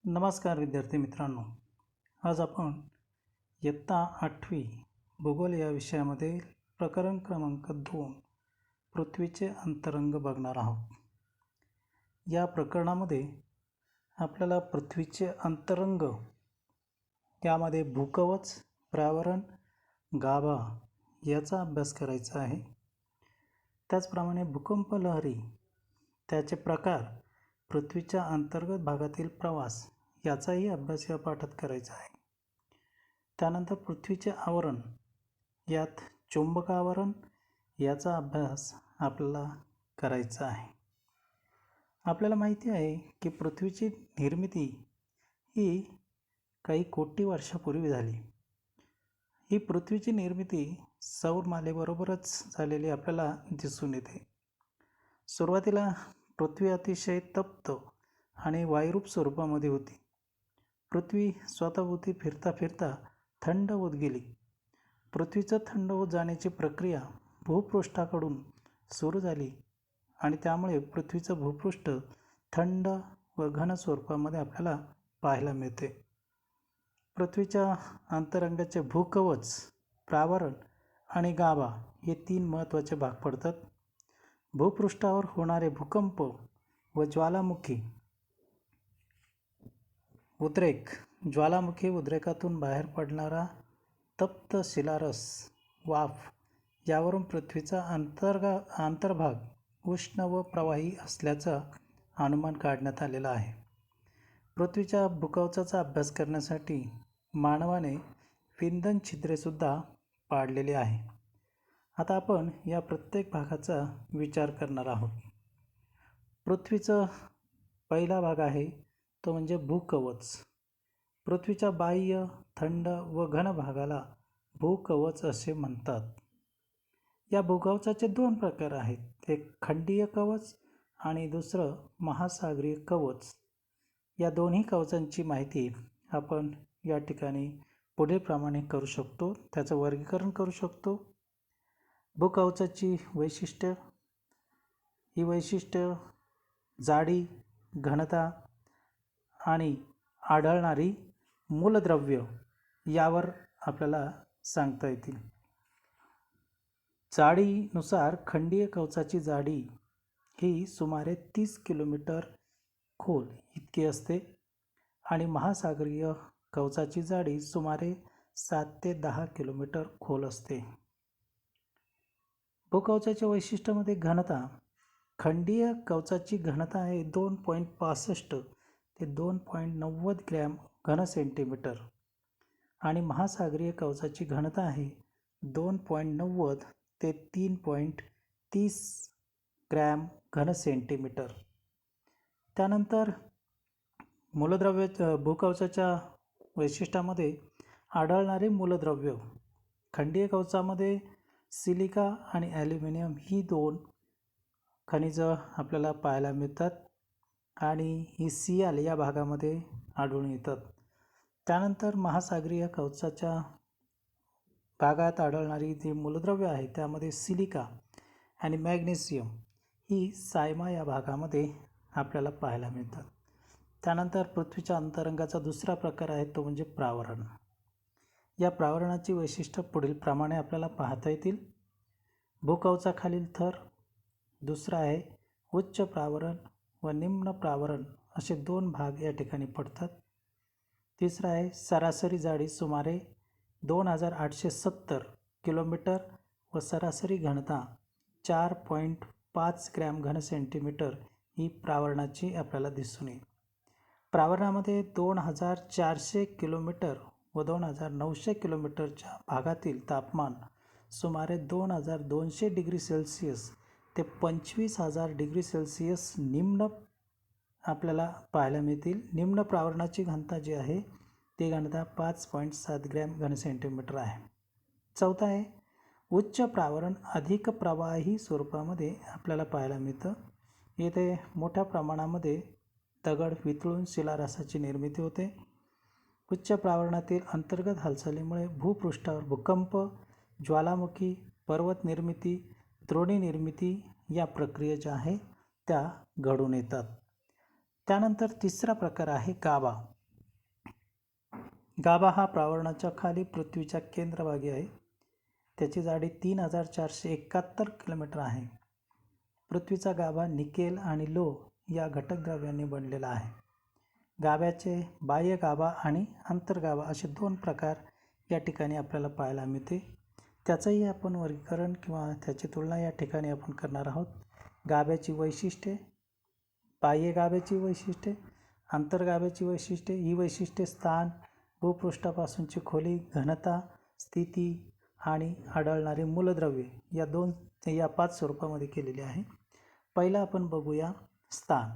नमस्कार विद्यार्थी मित्रांनो. आज आपण इयत्ता 8वी भूगोल या विषयामध्ये प्रकरण क्रमांक 2 पृथ्वीचे अंतरंग बघणार आहोत. या प्रकरणामध्ये आपल्याला पृथ्वीचे अंतरंग यामध्ये भूकवच, प्रावरण, गाभा याचा अभ्यास करायचा आहे. त्याचप्रमाणे भूकंप लहरी, त्याचे प्रकार, पृथ्वीच्या अंतर्गत भागातील प्रवास याचाही अभ्यास या पाठात करायचा आहे. त्यानंतर पृथ्वीचे आवरण, यात चुंबक आवरण याचा अभ्यास आपल्याला करायचा आहे. आपल्याला माहिती आहे की पृथ्वीची निर्मिती ही काही कोटी वर्षापूर्वी झाली. ही पृथ्वीची निर्मिती सौरमालेबरोबरच झालेली आपल्याला दिसून येते. सुरुवातीला पृथ्वी अतिशय तप्त आणि वायुरूप स्वरूपामध्ये होती. पृथ्वी स्वतःभोवती फिरता फिरता थंड होत गेली. पृथ्वीचं थंड होत जाण्याची प्रक्रिया भूपृष्ठाकडून सुरू झाली आणि त्यामुळे पृथ्वीचं भूपृष्ठ थंड व घन स्वरूपामध्ये आपल्याला पाहायला मिळते. पृथ्वीच्या अंतरंगाचे भूकवच, प्रावरण आणि गाभा हे 3 महत्त्वाचे भाग पडतात. भूपृष्ठावर होणारे भूकंप व ज्वालामुखी उद्रेक, ज्वालामुखी उद्रेकातून बाहेर पडणारा तप्त शिलारस, वाफ यावरून पृथ्वीचा अंतर्भाग उष्ण व प्रवाही असल्याचा अनुमान काढण्यात आलेला आहे. पृथ्वीच्या भूकवचाचा अभ्यास करण्यासाठी मानवाने विंधन छिद्रेसुद्धा पाडलेली आहे. आता आपण या प्रत्येक भागाचा विचार करणार आहोत. पृथ्वीचा पहिला भाग आहे तो म्हणजे भूकवच. पृथ्वीच्या बाह्य, थंड व घन भागाला भूकवच असे म्हणतात. या भूकवचाचे 2 प्रकार आहेत. एक खंडीय कवच आणि दुसरं महासागरीय कवच. या दोन्ही कवचांची माहिती आपण या ठिकाणी पुढील प्रमाणे करू शकतो. त्याचं वर्गीकरण करू शकतो. भूकवचाची वैशिष्ट्य, ही वैशिष्ट्य जाडी, घनता आणि आढळणारी मूलद्रव्य यावर आपल्याला सांगता येतील. जाडीनुसार खंडीय कवचाची जाडी ही सुमारे 30 किलोमीटर खोल इतकी असते आणि महासागरीय कवचाची जाडी सुमारे 7 ते 10 किलोमीटर खोल असते. भूकवचाच्या वैशिष्ट्यामध्ये घनता, खंडीय कवचाची घनता आहे 2.65 ते 2.90 ग्रॅम घन सेंटीमीटर आणि महासागरीय कवचाची घनता आहे 2.90 ते 3.30 ग्रॅम घन सेंटीमीटर. त्यानंतर मूलद्रव्य, भूकवचाच्या वैशिष्ट्यामध्ये आढळणारे मूलद्रव्य, खंडीय कवचामध्ये सिलिका आणि ॲल्युमिनियम ही 2 खनिजं आपल्याला पाहायला मिळतात आणि ही सियाल या भागामध्ये आढळून येतात. त्यानंतर महासागरीय कवचाच्या भागात आढळणारी जी मूलद्रव्य आहे त्यामध्ये सिलिका आणि मॅग्नेशियम ही सायमा या भागामध्ये आपल्याला पाहायला मिळतात. त्यानंतर पृथ्वीच्या अंतरंगाचा दुसरा प्रकार आहे तो म्हणजे प्रावरण. या प्रावरणाची वैशिष्ट्य पुढील प्रमाणे आपल्याला पाहता येतील. भूकवचाखालील थर, दुसरा आहे उच्च प्रावरण व निम्न प्रावरण असे 2 भाग या ठिकाणी पडतात. तिसरा आहे सरासरी जाडी सुमारे 2870 किलोमीटर व सरासरी घनता 4.5 ग्रॅम घन सेंटीमीटर ही प्रावरणाची आपल्याला दिसून येईल. प्रावरणामध्ये 2400 किलोमीटर व 2900 किलोमीटरच्या भागातील तापमान सुमारे 2200 डिग्री सेल्सिअस ते 25000 डिग्री सेल्सिअस निम्न आपल्याला पाहायला मिळतील. निम्न प्रावरणाची घनता जी आहे ती घनता 5.7 ग्रॅम घन सेंटीमीटर आहे. चौथा आहे उच्च प्रावरण अधिक प्रवाही स्वरूपामध्ये आपल्याला पाहायला मिळतं. येथे मोठ्या प्रमाणामध्ये दगड वितळून शिलारसाची निर्मिती होते. उच्च प्रावरणातील अंतर्गत हालचालीमुळे भूपृष्ठावर भूकंप, ज्वालामुखी, पर्वत निर्मिती, द्रोणी निर्मिती या प्रक्रिया ज्या आहे त्या घडून येतात. त्यानंतर तिसरा प्रकार आहे गाभा. गाभा हा प्रावरणाच्या खाली पृथ्वीच्या केंद्रभागी आहे. त्याची जाडी 3471 किलोमीटर आहे. पृथ्वीचा गाभा निकेल आणि लोह या घटक द्रव्यांनी बनलेला आहे. गाभ्याचे बाह्य गाभा आणि अंतर्गाभा असे दोन प्रकार या ठिकाणी आपल्याला पाहायला मिळते. त्याचंही आपण वर्गीकरण किंवा त्याची तुलना या ठिकाणी आपण करणार आहोत. गाभ्याची वैशिष्ट्ये, बाह्य गाभ्याची वैशिष्ट्ये, अंतर्गाभ्याची वैशिष्ट्ये. ही वैशिष्ट्ये स्थान, भूपृष्ठापासूनची खोली, घनता, स्थिती आणि आढळणारी मूलद्रव्ये या 5 स्वरूपामध्ये केलेली आहे. पहिला आपण बघूया स्थान.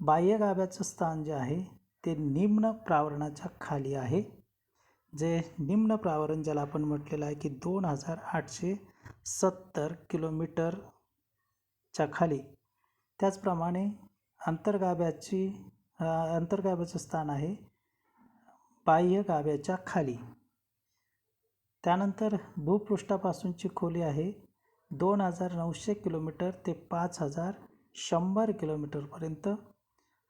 बाह्य गाभ्याचं स्थान जे आहे ते निम्न प्रावरणाच्या खाली आहे. जे निम्न प्रावरण ज्याला आपण म्हटलेलं आहे की 2870 किलोमीटरच्या खाली. त्याचप्रमाणे अंतर्गाभ्याचं स्थान आहे बाह्य गाभ्याच्या खाली. त्यानंतर भूपृष्ठापासूनची खोली आहे 2900 किलोमीटर ते 5100 किलोमीटरपर्यंत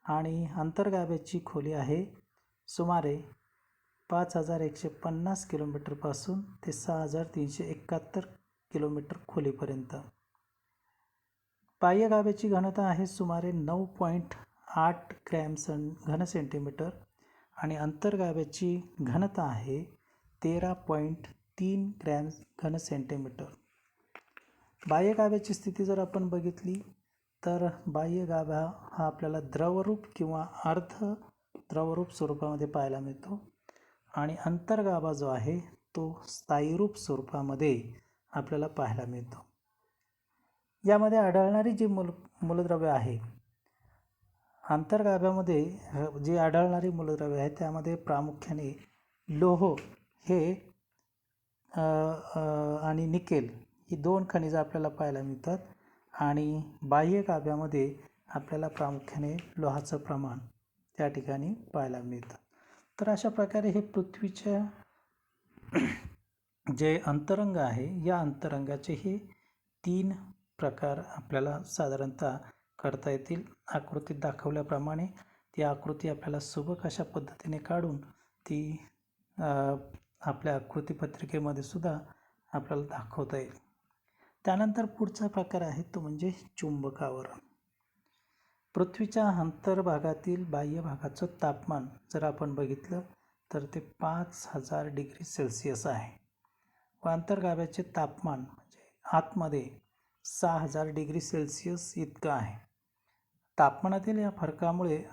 आणि अंतर्गाभ्याची खोली आहे सुमारे 5150 किलोमीटरपासून ते 6371 किलोमीटर खोलीपर्यंत. बाह्य गाभ्याची घनता आहे सुमारे 9.8 ग्रॅम घन सेंटीमीटर आणि अंतर्गाभ्याची घनता आहे 13.3 ग्रॅम घन सेंटीमीटर. बाह्य गाभ्याची स्थिती जर आपण बघितली तर बाह्य गाभा हा आपल्याला द्रवरूप किंवा अर्ध द्रवरूप स्वरूपामध्ये पाहायला मिळतो आणि अंतर्गाभा जो आहे तो स्थायीरूप स्वरूपामध्ये आपल्याला पाहायला मिळतो. यामध्ये आढळणारी जी मूलद्रव्ये आहे, अंतर्गाभ्यामध्ये जी आढळणारी मूलद्रव्ये आहेत त्यामध्ये प्रामुख्याने लोह हे आणि निकेल ही 2 खनिजं आपल्याला पाहायला मिळतात आणि बाह्य गाभ्यामध्ये आपल्याला प्रामुख्याने लोहाचं प्रमाण त्या ठिकाणी पाहायला मिळतं. तर अशा प्रकारे हे पृथ्वीच्या जे अंतरंग आहे या अंतरंगाचे हे 3 प्रकार आपल्याला साधारणतः करता येतील. आकृतीत दाखवल्याप्रमाणे ती आकृती आपल्याला सुबक अशा पद्धतीने काढून ती आपल्या आकृतीपत्रिकेमध्ये सुद्धा आपल्याला दाखवता येईल. त्यानंतर पुढचा प्रकार आहे तो म्हणजे चुंबक आवरण. पृथ्वीच्या अंतर्भागातील बाह्य भागाचं तापमान जर आपण बघितलं तर ते 5000 डिग्री सेल्सिअस आहे व अंतर्गाभ्याचे तापमान म्हणजे आतमध्ये 6000 डिग्री सेल्सिअस इतकं आहे. तापमानातील या फरकामुळे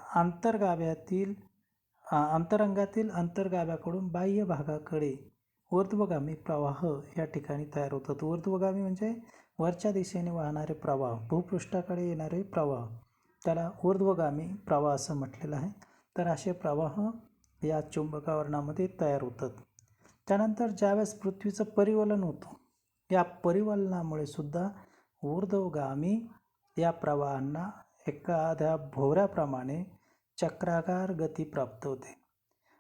अंतरंगातील अंतर्गाभ्याकडून बाह्य भागाकडे ऊर्ध्वगामी प्रवाह या ठिकाणी तयार होतात. ऊर्ध्वगामी म्हणजे वरच्या दिशेने वाहणारे प्रवाह, भूपृष्ठाकडे येणारे प्रवाह, त्याला ऊर्ध्वगामी प्रवाह असं म्हटलेलं आहे. तर असे प्रवाह या चुंबकावरणामध्ये तयार होतात. त्यानंतर ज्यावेळेस पृथ्वीचं परिवलन होतं, या परिवलनामुळे सुद्धा ऊर्ध्वगामी या प्रवाहांना एखाद्या भोवऱ्याप्रमाणे चक्राकार गती प्राप्त होते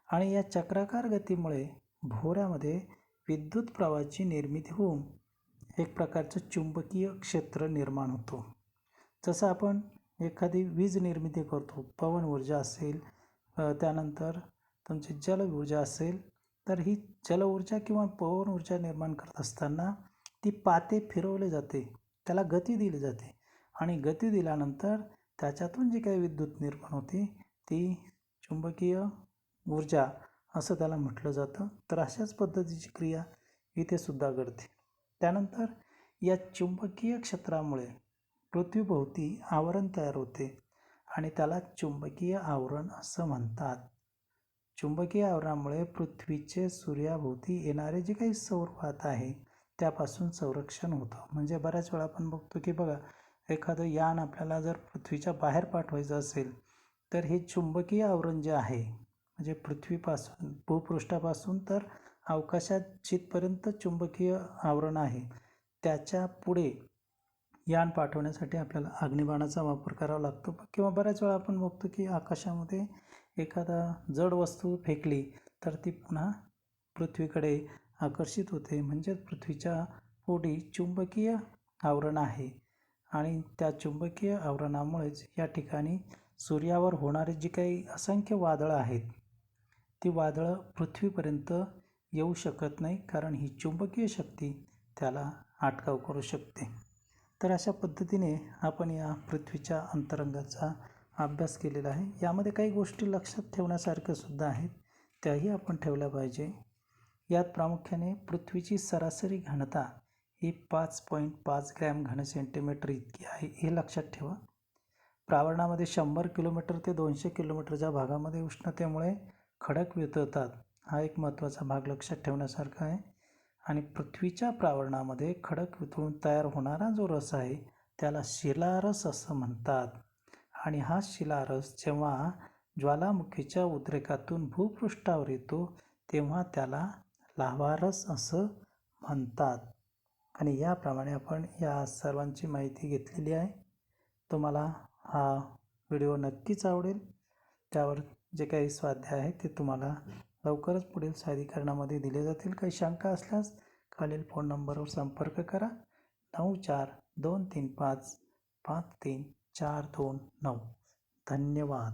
आणि या चक्राकार गतीमुळे भोवऱ्यामध्ये विद्युत प्रवाहाची निर्मिती होऊन एक प्रकारचं चुंबकीय क्षेत्र निर्माण होतो. जसं आपण एखादी वीज निर्मिती करतो, पवन ऊर्जा असेल, त्यानंतर तुमची जल ऊर्जा असेल, तर ही जल ऊर्जा किंवा पवन ऊर्जा निर्माण करत असताना ती पाते फिरवले जाते, त्याला गती दिली जाते आणि गती दिल्यानंतर त्याच्यातून जी काही विद्युत निर्माण होते ती चुंबकीय ऊर्जा असं त्याला म्हटलं जातं. तर अशाच पद्धतीची क्रिया इथे सुद्धा घडते. त्यानंतर या चुंबकीय क्षेत्रामुळे पृथ्वीभोवती आवरण तयार होते आणि त्याला चुंबकीय आवरण असं म्हणतात. चुंबकीय आवरणामुळे पृथ्वीचे सूर्याभोवती येणारे जे काही सौरवात आहे त्यापासून संरक्षण होतं. म्हणजे बऱ्याच वेळा आपण बघतो की बघा, एखादं यान आपल्याला जर पृथ्वीच्या बाहेर पाठवायचं असेल तर हे चुंबकीय आवरण जे आहे, म्हणजे पृथ्वीपासून भूपृष्ठापासून तर अवकाशात जिथपर्यंत चुंबकीय आवरण आहे त्याच्या पुढे यान पाठवण्यासाठी आपल्याला अग्निबाणाचा वापर करावा लागतो. किंवा बऱ्याच वेळा आपण बघतो की आकाशामध्ये एखादा जड वस्तू फेकली तर ती पुन्हा पृथ्वीकडे आकर्षित होते. म्हणजे पृथ्वीच्या पोटी चुंबकीय आवरण आहे आणि त्या चुंबकीय आवरणामुळेच या ठिकाणी सूर्यावर होणारी जी काही असंख्य वादळं आहेत ती वादळं पृथ्वीपर्यंत येऊ शकत नाही, कारण ही चुंबकीय शक्ती त्याला अटकाव करू शकते. तर अशा पद्धतीने आपण या पृथ्वीच्या अंतरंगाचा अभ्यास केलेला आहे. यामध्ये काही गोष्टी लक्षात ठेवण्यासारख्या सुद्धा आहेत, त्याही आपण ठेवल्या पाहिजे. यात प्रामुख्याने पृथ्वीची सरासरी घनता ही 5.5 ग्रॅम घन सेंटीमीटर इतकी आहे, हे लक्षात ठेवा. प्रावरणामध्ये 100 किलोमीटर ते 200 किलोमीटरच्या भागामध्ये उष्णतेमुळे खडक वितळतात, हा एक महत्त्वाचा भाग लक्षात ठेवण्यासारखा आहे. आणि पृथ्वीच्या प्रावरणामध्ये खडक वितळून तयार होणारा जो रस आहे त्याला शिलारस असं म्हणतात. आणि हा शिलारस जेव्हा ज्वालामुखीच्या उद्रेकातून भूपृष्ठावर येतो तेव्हा त्याला लाव्हारस असं म्हणतात. आणि याप्रमाणे आपण या सर्वांची माहिती घेतलेली आहे. तुम्हाला हा व्हिडिओ नक्कीच आवडेल. त्यावर जे काही स्वाध्याय आहे ते तुम्हाला लवकरच पुढील सादरीकरणामध्ये दिले जातील. काही शंका असल्यास खालील फोन नंबरवर संपर्क करा. 9423553429. धन्यवाद.